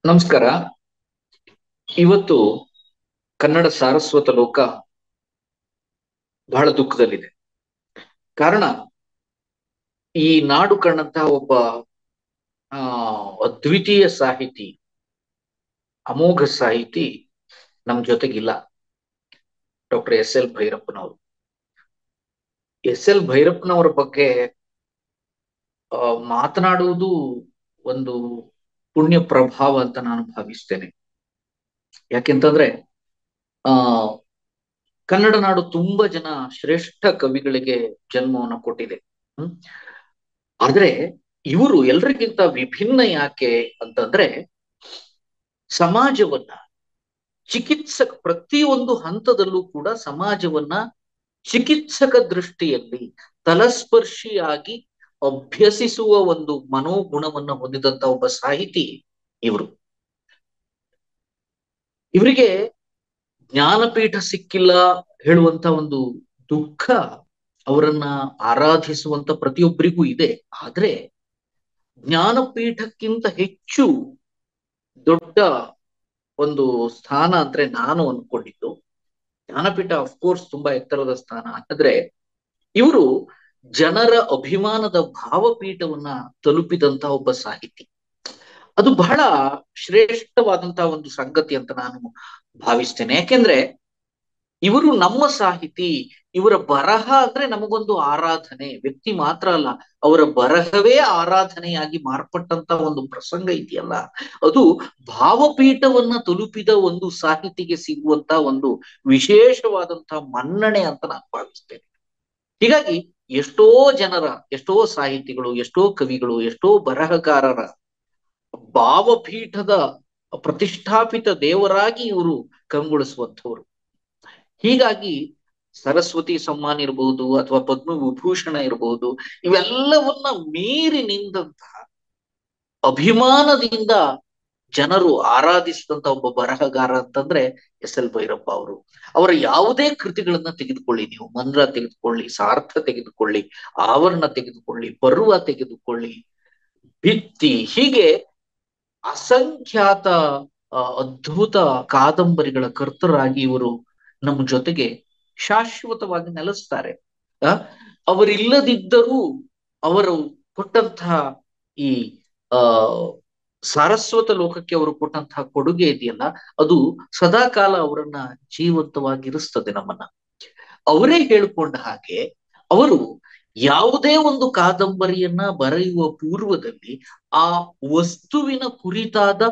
ನಮಸ್ಕಾರ. ಇವತ್ತು ಕನ್ನಡ ಸಾರಸ್ವತ ಲೋಕ ಬಹಳ ದುಃಖದಲ್ಲಿದೆ. ಕಾರಣ, ಈ ನಾಡು ಕಂಡಂತಹ ಒಬ್ಬ ಆ ಅದ್ವಿತೀಯ ಸಾಹಿತಿ, ಅಮೋಘ ಸಾಹಿತಿ ನಮ್ ಜೊತೆಗಿಲ್ಲ. ಡಾಕ್ಟರ್ ಎಸ್ ಎಲ್ ಭೈರಪ್ಪನವರು. ಎಸ್ ಎಲ್ ಭೈರಪ್ಪನವರ ಬಗ್ಗೆ ಮಾತನಾಡುವುದು ಒಂದು ಪುಣ್ಯ ಪ್ರಭಾವ ಅಂತ ನಾನು ಭಾವಿಸ್ತೇನೆ. ಯಾಕೆಂತಂದ್ರೆ ಆ ಕನ್ನಡ ನಾಡು ತುಂಬಾ ಜನ ಶ್ರೇಷ್ಠ ಕವಿಗಳಿಗೆ ಜನ್ಮವನ್ನು ಕೊಟ್ಟಿದೆ. ಹ್ಮ್ ಆದ್ರೆ ಇವರು ಎಲ್ರಿಗಿಂತ ವಿಭಿನ್ನ ಯಾಕೆ ಅಂತಂದ್ರೆ, ಸಮಾಜವನ್ನ ಪ್ರತಿಯೊಂದು ಹಂತದಲ್ಲೂ ಕೂಡ ಸಮಾಜವನ್ನ ಚಿಕಿತ್ಸಕ ದೃಷ್ಟಿಯಲ್ಲಿ ತಲಸ್ಪರ್ಶಿಯಾಗಿ ಅಭ್ಯಸಿಸುವ ಒಂದು ಮನೋಗುಣವನ್ನ ಹೊಂದಿದಂತ ಒಬ್ಬ ಸಾಹಿತಿ ಇವರು. ಇವರಿಗೆ ಜ್ಞಾನಪೀಠ ಸಿಕ್ಕಿಲ್ಲ ಹೇಳುವಂತ ಒಂದು ದುಃಖ ಅವರನ್ನ ಆರಾಧಿಸುವಂತ ಪ್ರತಿಯೊಬ್ಬರಿಗೂ ಇದೆ. ಆದ್ರೆ ಜ್ಞಾನಪೀಠಕ್ಕಿಂತ ಹೆಚ್ಚು ದೊಡ್ಡ ಒಂದು ಸ್ಥಾನ ಅಂದ್ರೆ ನಾನು ಅನ್ಕೊಂಡಿದ್ದು, ಜ್ಞಾನಪೀಠ ಅಫ್ಕೋರ್ಸ್ ತುಂಬಾ ಎತ್ತರದ ಸ್ಥಾನ, ಆದ್ರೆ ಇವರು ಜನರ ಅಭಿಮಾನದ ಭಾವಪೀಠವನ್ನ ತಲುಪಿದಂತ ಒಬ್ಬ ಸಾಹಿತಿ. ಅದು ಬಹಳ ಶ್ರೇಷ್ಠವಾದಂತಹ ಒಂದು ಸಂಗತಿ ಅಂತ ನಾನು ಭಾವಿಸ್ತೇನೆ. ಯಾಕೆಂದ್ರೆ ಇವರು ನಮ್ಮ ಸಾಹಿತಿ, ಇವರ ಬರಹ ಅಂದ್ರೆ ನಮಗೊಂದು ಆರಾಧನೆ. ವ್ಯಕ್ತಿ ಮಾತ್ರ ಅಲ್ಲ, ಅವರ ಬರಹವೇ ಆರಾಧನೆಯಾಗಿ ಮಾರ್ಪಟ್ಟಂತ ಒಂದು ಪ್ರಸಂಗ ಇದೆಯಲ್ಲ, ಅದು ಭಾವಪೀಠವನ್ನ ತಲುಪಿದ ಒಂದು ಸಾಹಿತಿಗೆ ಸಿಗುವಂತ ಒಂದು ವಿಶೇಷವಾದಂತಹ ಮನ್ನಣೆ ಅಂತ ನಾನು ಭಾವಿಸ್ತೇನೆ. ಹೀಗಾಗಿ ಎಷ್ಟೋ ಜನರ, ಎಷ್ಟೋ ಸಾಹಿತಿಗಳು, ಎಷ್ಟೋ ಕವಿಗಳು, ಎಷ್ಟೋ ಬರಹಗಾರರ ಭಾವಪೀಠದ ಪ್ರತಿಷ್ಠಾಪಿತ ದೇವರಾಗಿ ಇವರು ಕಂಗೊಳಿಸುವಂಥವ್ರು. ಹೀಗಾಗಿ ಸರಸ್ವತಿ ಸಮ್ಮಾನ ಇರಬಹುದು ಅಥವಾ ಪದ್ಮವಿಭೂಷಣ ಇರಬಹುದು, ಇವೆಲ್ಲವನ್ನ ಮೀರಿ ನಿಂತಹ ಅಭಿಮಾನದಿಂದ ಜನರು ಆರಾಧಿಸಿದಂತ ಒಬ್ಬ ಬರಹಗಾರ ಅಂತಂದ್ರೆ ಎಸ್ ಎಲ್ ಭೈರಪ್ಪ ಅವರು. ಅವರ ಯಾವುದೇ ಕೃತಿಗಳನ್ನ ತೆಗೆದುಕೊಳ್ಳಿ, ನೀವು ಮಂದ್ರ ತೆಗೆದುಕೊಳ್ಳಿ, ಸಾರ್ಥ ತೆಗೆದುಕೊಳ್ಳಿ, ಆವರಣ ತೆಗೆದುಕೊಳ್ಳಿ, ಪರ್ವ ತೆಗೆದುಕೊಳ್ಳಿ, ಭಿತ್ತಿ, ಹೀಗೆ ಅಸಂಖ್ಯಾತ ಅದ್ಭುತ ಕಾದಂಬರಿಗಳ ಕರ್ತರಾಗಿ ಇವರು ನಮ್ಮ ಜೊತೆಗೆ ಶಾಶ್ವತವಾಗಿ ನೆಲೆಸ್ತಾರೆ. ಆ ಅವರಿಲ್ಲದಿದ್ದರೂ ಅವರು ಕೊಟ್ಟಂತಹ ಈ ಆ ಸಾರಸ್ವತ ಲೋಕಕ್ಕೆ ಅವರು ಕೊಟ್ಟಂತಹ ಕೊಡುಗೆ ಇದೆಯಲ್ಲ, ಅದು ಸದಾಕಾಲ ಅವರನ್ನ ಜೀವಂತವಾಗಿರಿಸ್ತದೆ ನಮ್ಮನ್ನ. ಅವರೇ ಹೇಳ್ಕೊಂಡ ಹಾಗೆ, ಅವರು ಯಾವುದೇ ಒಂದು ಕಾದಂಬರಿಯನ್ನ ಬರೆಯುವ ಪೂರ್ವದಲ್ಲಿ ಆ ವಸ್ತುವಿನ ಕುರಿತಾದ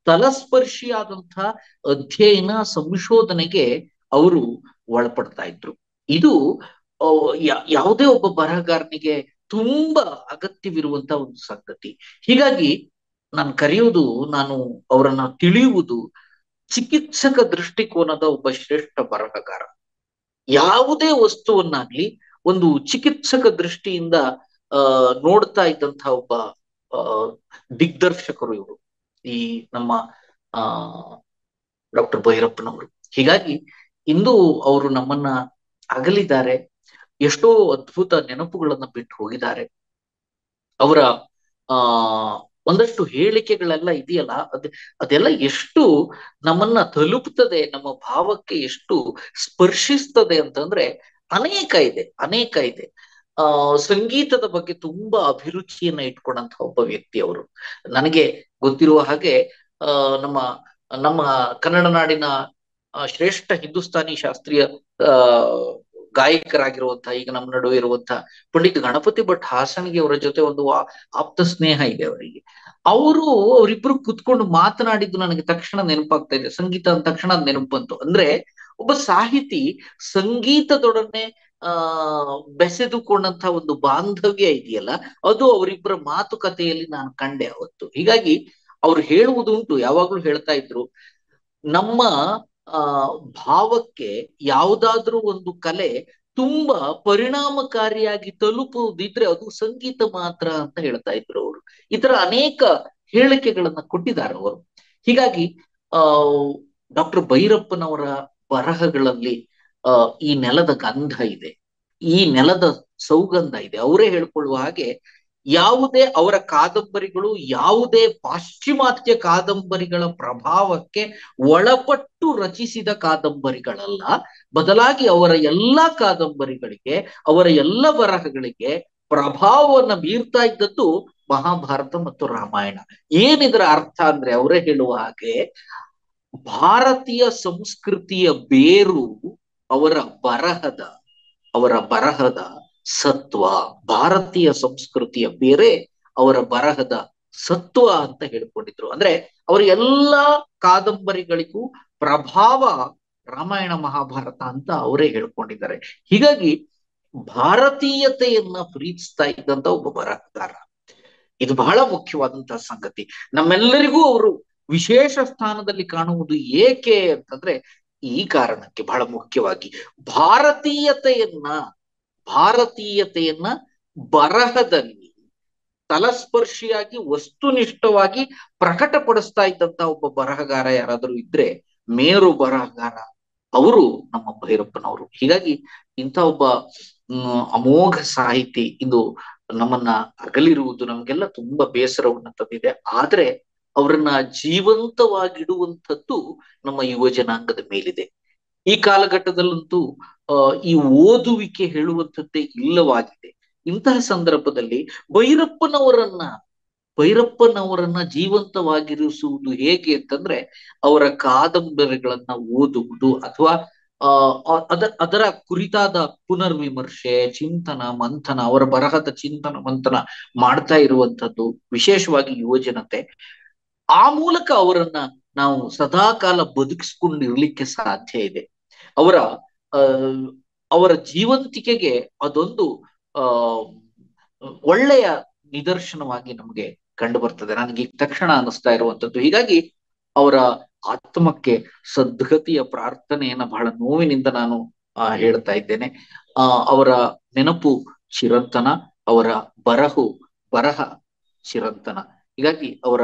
ತಲಸ್ಪರ್ಶಿಯಾದಂತಹ ಅಧ್ಯಯನ, ಸಂಶೋಧನೆಗೆ ಅವರು ಒಳಪಡ್ತಾ ಇದ್ರು. ಇದು ಯಾವುದೇ ಒಬ್ಬ ಬರಹಗಾರನಿಗೆ ತುಂಬಾ ಅಗತ್ಯವಿರುವಂತ ಒಂದು ಸಂಗತಿ. ಹೀಗಾಗಿ ನಾನು ಕರೆಯುವುದು, ನಾನು ಅವರನ್ನ ತಿಳಿಯುವುದು ಚಿಕಿತ್ಸಕ ದೃಷ್ಟಿಕೋನದ ಒಬ್ಬ ಶ್ರೇಷ್ಠ ಬರಹಗಾರ. ಯಾವುದೇ ವಸ್ತುವನ್ನಾಗ್ಲಿ ಒಂದು ಚಿಕಿತ್ಸಕ ದೃಷ್ಟಿಯಿಂದ ನೋಡ್ತಾ ಇದ್ದಂತಹ ಒಬ್ಬ ಆ ದಿಗ್ದರ್ಶಕರು ಇವರು, ಈ ನಮ್ಮ ಆ ಡಾಕ್ಟರ್ ಭೈರಪ್ಪನವರು. ಹೀಗಾಗಿ ಇಂದು ಅವರು ನಮ್ಮನ್ನ ಅಗಲಿದ್ದಾರೆ. ಎಷ್ಟೋ ಅದ್ಭುತ ನೆನಪುಗಳನ್ನ ಬಿಟ್ಟು ಹೋಗಿದ್ದಾರೆ. ಅವರ ಆ ಒಂದಷ್ಟು ಹೇಳಿಕೆಗಳೆಲ್ಲ ಇದೆಯಲ್ಲ, ಅದೆಲ್ಲ ಎಷ್ಟು ನಮ್ಮನ್ನ ತಲುಪ್ತದೆ, ನಮ್ಮ ಭಾವಕ್ಕೆ ಎಷ್ಟು ಸ್ಪರ್ಶಿಸ್ತದೆ ಅಂತಂದ್ರೆ ಅನೇಕ ಇದೆ, ಅನೇಕ ಇದೆ. ಸಂಗೀತದ ಬಗ್ಗೆ ತುಂಬಾ ಅಭಿರುಚಿಯನ್ನ ಇಟ್ಕೊಂಡಂತ ಒಬ್ಬ ವ್ಯಕ್ತಿ ಅವರು. ನನಗೆ ಗೊತ್ತಿರುವ ಹಾಗೆ ನಮ್ಮ ನಮ್ಮ ಕನ್ನಡ ನಾಡಿನ ಶ್ರೇಷ್ಠ ಹಿಂದೂಸ್ತಾನಿ ಶಾಸ್ತ್ರೀಯ ಆ ಗಾಯಕರಾಗಿರುವಂತಹ, ಈಗ ನಮ್ಮ ನಡುವೆ ಇರುವಂತಹ ಪಂಡಿತ್ ಗಣಪತಿ ಭಟ್ ಹಾಸನ್ಗೆ ಅವರ ಜೊತೆ ಒಂದು ಆಪ್ತ ಸ್ನೇಹ ಇದೆ ಅವರಿಗೆ. ಅವರಿಬ್ರು ಕುತ್ಕೊಂಡು ಮಾತನಾಡಿದ್ದು ನನಗೆ ತಕ್ಷಣ ನೆನಪಾಗ್ತಾ ಇದೆ. ಸಂಗೀತ ಅಂದ ತಕ್ಷಣ ನೆನಪು ಬಂತು. ಅಂದ್ರೆ ಒಬ್ಬ ಸಾಹಿತಿ ಸಂಗೀತದೊಡನೆ ಬೆಸೆದುಕೊಂಡಂತ ಒಂದು ಬಾಂಧವ್ಯ ಇದೆಯಲ್ಲ, ಅದು ಅವರಿಬ್ಬರ ಮಾತುಕತೆಯಲ್ಲಿ ನಾನು ಕಂಡೆ ಅವತ್ತು. ಹೀಗಾಗಿ ಅವ್ರು ಹೇಳುವುದುಂಟು, ಯಾವಾಗ್ಲೂ ಹೇಳ್ತಾ ಇದ್ರು, ನಮ್ಮ ಭಾವಕ್ಕೆ ಯಾವುದಾದ್ರೂ ಒಂದು ಕಲೆ ತುಂಬಾ ಪರಿಣಾಮಕಾರಿಯಾಗಿ ತಲುಪುವುದಿದ್ರೆ ಅದು ಸಂಗೀತ ಮಾತ್ರ ಅಂತ ಹೇಳ್ತಾ ಇದ್ರು ಅವರು. ಈ ತರ ಅನೇಕ ಹೇಳಿಕೆಗಳನ್ನ ಕೊಟ್ಟಿದ್ದಾರೆ ಅವರು. ಹೀಗಾಗಿ ಆ ಡಾಕ್ಟರ್ ಭೈರಪ್ಪನವರ ಬರಹಗಳಲ್ಲಿ ಈ ನೆಲದ ಗಂಧ ಇದೆ, ಈ ನೆಲದ ಸೌಗಂಧ ಇದೆ. ಅವರೇ ಹೇಳ್ಕೊಳ್ಳುವ ಹಾಗೆ, ಯಾವುದೇ ಅವರ ಕಾದಂಬರಿಗಳು ಯಾವುದೇ ಪಾಶ್ಚಿಮಾತ್ಯ ಕಾದಂಬರಿಗಳ ಪ್ರಭಾವಕ್ಕೆ ಒಳಪಟ್ಟು ರಚಿಸಿದ ಕಾದಂಬರಿಗಳಲ್ಲ. ಬದಲಾಗಿ ಅವರ ಎಲ್ಲ ಕಾದಂಬರಿಗಳಿಗೆ, ಅವರ ಎಲ್ಲ ಬರಹಗಳಿಗೆ ಪ್ರಭಾವವನ್ನ ಬೀರ್ತಾ ಇದ್ದದ್ದು ಮಹಾಭಾರತ ಮತ್ತು ರಾಮಾಯಣ. ಏನಿದರ ಅರ್ಥ ಅಂದ್ರೆ, ಅವರೇ ಹೇಳುವ ಹಾಗೆ ಭಾರತೀಯ ಸಂಸ್ಕೃತಿಯ ಬೇರು ಅವರ ಬರಹದ ಅವರ ಬರಹದ ಸತ್ವ. ಭಾರತೀಯ ಸಂಸ್ಕೃತಿಯ ಬೇರೆ ಅವರ ಬರಹದ ಸತ್ವ ಅಂತ ಹೇಳ್ಕೊಂಡಿದ್ರು. ಅಂದ್ರೆ ಅವರ ಎಲ್ಲಾ ಕಾದಂಬರಿಗಳಿಗೂ ಪ್ರಭಾವ ರಾಮಾಯಣ ಮಹಾಭಾರತ ಅಂತ ಅವರೇ ಹೇಳ್ಕೊಂಡಿದ್ದಾರೆ. ಹೀಗಾಗಿ ಭಾರತೀಯತೆಯನ್ನ ಪ್ರೀತಿಸ್ತಾ ಇದ್ದಂತ ಒಬ್ಬ ಬರಹಗಾರ. ಇದು ಬಹಳ ಮುಖ್ಯವಾದಂತಹ ಸಂಗತಿ. ನಮ್ಮೆಲ್ಲರಿಗೂ ಅವರು ವಿಶೇಷ ಸ್ಥಾನದಲ್ಲಿ ಕಾಣುವುದು ಏಕೆ ಅಂತಂದ್ರೆ ಈ ಕಾರಣಕ್ಕೆ, ಬಹಳ ಮುಖ್ಯವಾಗಿ ಭಾರತೀಯತೆಯನ್ನ ಭಾರತೀಯತೆಯನ್ನ ಬರಹದಲ್ಲಿ ತಲಸ್ಪರ್ಶಿಯಾಗಿ ವಸ್ತುನಿಷ್ಠವಾಗಿ ಪ್ರಕಟಪಡಿಸ್ತಾ ಇದ್ದಂತ ಒಬ್ಬ ಬರಹಗಾರ ಯಾರಾದರೂ ಇದ್ರೆ ಮೇರು ಬರಹಗಾರ ಅವರು ನಮ್ಮ ಭೈರಪ್ಪನವರು. ಹೀಗಾಗಿ ಇಂಥ ಒಬ್ಬ ಅಮೋಘ ಸಾಹಿತಿ ಇಂದು ನಮ್ಮನ್ನ ಅಗಲಿರುವುದು ನಮ್ಗೆಲ್ಲ ತುಂಬಾ ಬೇಸರವನ್ನ ತಂದಿದೆ. ಆದ್ರೆ ಅವರನ್ನ ಜೀವಂತವಾಗಿಡುವಂಥದ್ದು ನಮ್ಮ ಯುವ ಜನಾಂಗದ ಮೇಲಿದೆ. ಈ ಕಾಲಘಟ್ಟದಲ್ಲಂತೂ ಈ ಓದುವಿಕೆ ಹೇಳುವಂಥದ್ದೇ ಇಲ್ಲವಾಗಿದೆ. ಇಂತಹ ಸಂದರ್ಭದಲ್ಲಿ ಭೈರಪ್ಪನವರನ್ನ ಜೀವಂತವಾಗಿರಿಸುವುದು ಹೇಗೆ ಅಂತಂದ್ರೆ ಅವರ ಕಾದಂಬರಿಗಳನ್ನ ಓದುವುದು, ಅಥವಾ ಅದರ ಕುರಿತಾದ ಪುನರ್ವಿಮರ್ಶೆ, ಚಿಂತನ ಮಂಥನ, ಅವರ ಬರಹದ ಚಿಂತನ ಮಂಥನ ಮಾಡ್ತಾ ಇರುವಂತದ್ದು ವಿಶೇಷವಾಗಿ ಯುವ ಜನತೆ. ಆ ಮೂಲಕ ಅವರನ್ನ ನಾವು ಸದಾಕಾಲ ಬದುಕಿಸ್ಕೊಂಡಿರ್ಲಿಕ್ಕೆ ಸಾಧ್ಯ ಇದೆ. ಅವರ ಅವರ ಜೀವಂತಿಕೆಗೆ ಅದೊಂದು ಒಳ್ಳೆಯ ನಿದರ್ಶನವಾಗಿ ನಮಗೆ ಕಂಡು ಬರ್ತದೆ, ನನಗೆ ಈಗ ತಕ್ಷಣ ಅನಿಸ್ತಾ ಇರುವಂತದ್ದು. ಹೀಗಾಗಿ ಅವರ ಆತ್ಮಕ್ಕೆ ಸದ್ಗತಿಯ ಪ್ರಾರ್ಥನೆಯನ್ನ ಬಹಳ ನೋವಿನಿಂದ ನಾನು ಹೇಳ್ತಾ ಇದ್ದೇನೆ. ಅವರ ನೆನಪು ಚಿರಂತನ, ಅವರ ಬರಹ ಚಿರಂತನ. ಹೀಗಾಗಿ ಅವರ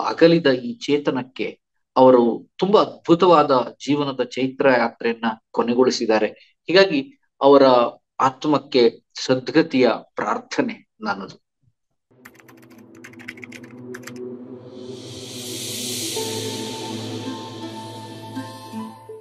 ಅಗಲಿದ ಈ ಚೇತನಕ್ಕೆ ಅವರು ತುಂಬಾ ಅದ್ಭುತವಾದ ಜೀವನದ ಚೈತ್ರ ಯಾತ್ರೆಯನ್ನ ಕೊನೆಗೊಳಿಸಿದ್ದಾರೆ. ಹೀಗಾಗಿ ಅವರ ಆತ್ಮಕ್ಕೆ ಸದ್ಗತಿಯ ಪ್ರಾರ್ಥನೆ ನನ್ನದು.